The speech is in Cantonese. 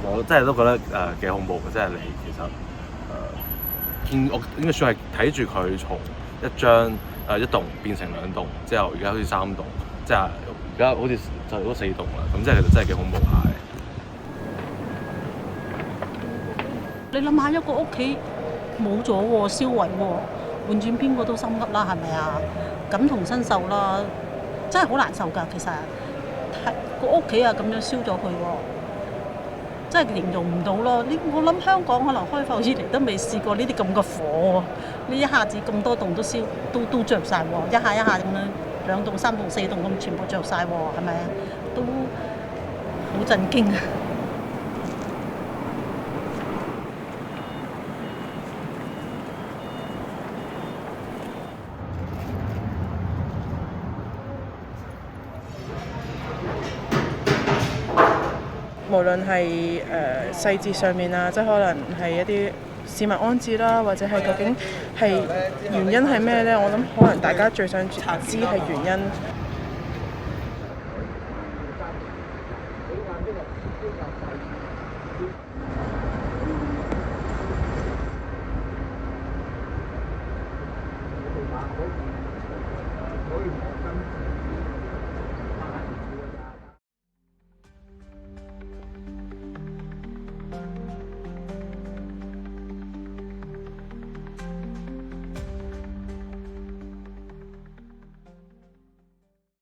其實我真係都覺得幾恐怖嘅，即係你其實我應該算係睇住佢從一棟變成2棟，之後而家好似3棟，即係而家好似就都4棟啦。咁即係其實真係幾恐怖下嘅。你諗下一個屋企冇咗喎，燒毀喎，換轉邊個都心噏啦，係咪啊？感同身受啦，真係好難受㗎。其實個屋企啊咁樣燒咗佢喎，真係形容唔到咯。我諗香港可能開埠以嚟都未試過呢啲咁嘅火喎，呢一下子咁多棟都燒都着晒喎，一下咁樣2棟、3棟、4棟咁全部着晒喎，係咪啊？都好震驚啊！無論係細節上面啊，即係可能係一啲市民安置啦，或者係究竟係原因係咩呢？我諗可能大家最想知係原因。